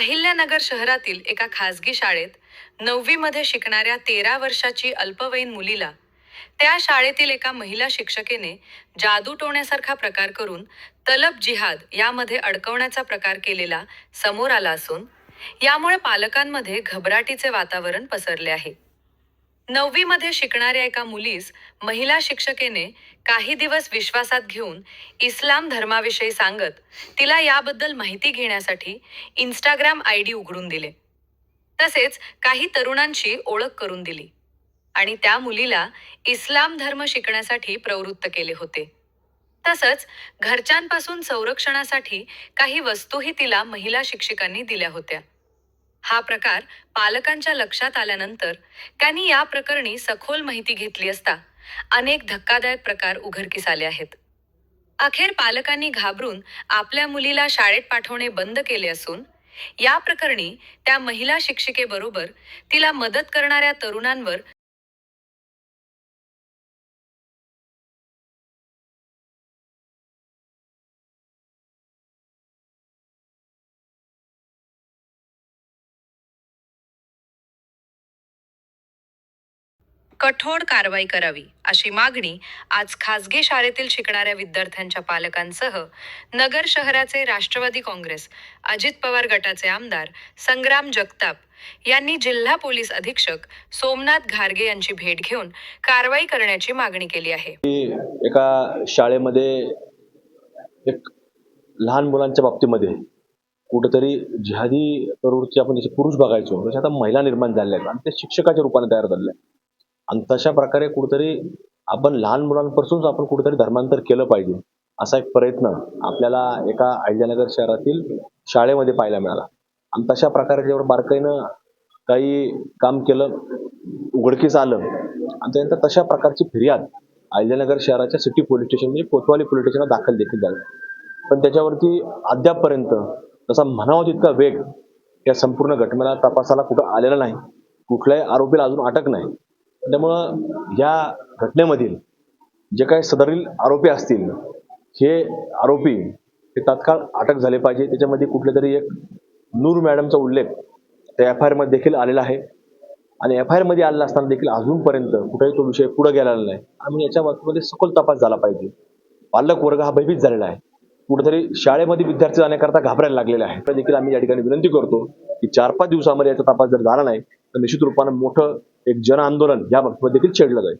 अहिल्यानगर शहरातील एका खासगी शाळेत 9वी मध्ये शिकणाऱ्या 13 वर्षाची अल्पवयीन मुलीला त्या शाळेतील एका महिला शिक्षकेने जादूटोण्यासारखा प्रकार करून तलब जिहाद यामध्ये अडकवण्याचा प्रकार केलेला समोर आला असून यामुळे पालकांमध्ये घबराटीचे वातावरण पसरले आहे. 9वी मध्ये शिकणाऱ्या एका मुलीस महिला शिक्षकेने काही दिवस विश्वासात घेऊन इस्लाम धर्माविषयी सांगत तिला याबद्दल माहिती घेण्यासाठी इंस्टाग्राम आयडी उघडून दिले. तसेच काही तरुणांची ओळख करून दिली आणि त्या मुलीला इस्लाम धर्म शिकण्यासाठी प्रवृत्त केले होते. तसंच घरच्यांपासून संरक्षणासाठी काही वस्तूही तिला महिला शिक्षकांनी दिल्या होत्या. हा प्रकार पालकांच्या लक्षात आल्यानंतर त्यांनी या प्रकरणी सखोल माहिती घेतली असता अनेक धक्कादायक प्रकार उघडकीस आले आहेत. अखेर पालकांनी घाबरून आपल्या मुलीला शाळेत पाठवणे बंद केले असून या प्रकरणी त्या महिला शिक्षिकेबरोबर तिला मदत करणाऱ्या तरुणांवर कठोर कारवाई करावी अशी मागणी आज खासगी शाळेतील शिकणाऱ्या विद्यार्थ्यांच्या पालकांसह नगर शहराचे राष्ट्रवादी काँग्रेस अजित पवार गटाचे आमदार संग्राम जगताप यांनी जिल्हा पोलीस अधीक्षक सोमनाथ घारगे यांची भेट घेऊन कारवाई करण्याची मागणी केली आहे. एका शाळेमध्ये एक लहान मुलांच्या बाबतीमध्ये कुठेतरी जिहादी प्रवृत्ती आपण जसे पुरुष बघायचो तसे आता महिला निर्माण झाल्या आहेत आणि ते शिक्षकाच्या रूपाने तयार झाले आहेत. आणि तशा प्रकारे कुठेतरी आपण लहान मुलांपासूनच आपण कुठेतरी धर्मांतर केलं पाहिजे असा एक प्रयत्न आपल्याला एका अहिल्यानगर शहरातील शाळेमध्ये पाहायला मिळाला. आणि तशा प्रकारे जेव्हा बारकाईनं काही काम केलं उघडकीस आलं आणि त्यानंतर तशा प्रकारची फिर्याद अहिल्यानगर शहराच्या सिटी पोलीस स्टेशन म्हणजे कोतवाली पोलीस स्टेशनला दाखल देखील झाली. पण त्याच्यावरती अद्यापपर्यंत तसा म्हणावा तितका वेग या संपूर्ण घटनेला तपासाला कुठं आलेला नाही. कुठल्याही आरोपीला अजून अटक नाही. त्यामुळं या घटनेमधील जे काही सदरील आरोपी असतील हे आरोपी हे तात्काळ अटक झाले पाहिजे. त्याच्यामध्ये कुठले तरी एक नूर मॅडमचा उल्लेख त्या FIR मध्ये देखील आलेला आहे आणि FIR मध्ये आलेला असताना देखील अजूनपर्यंत कुठेही तो विषय पुढे गेलेला नाही. आणि याच्या बाबतीमध्ये सखोल तपास झाला पाहिजे. पालक वर्ग हा भयभीत झालेला आहे. कुठेतरी शाळेमध्ये विद्यार्थी जाण्याकरता घाबरायला लागलेला आहे. तर देखील आम्ही या ठिकाणी विनंती करतो की 4-5 दिवसामध्ये याचा तपास जर झाला नाही तर निश्चित रूपानं मोठं एक जन आंदोलन या बाबतीमध्ये देखील छेडलं जाईल.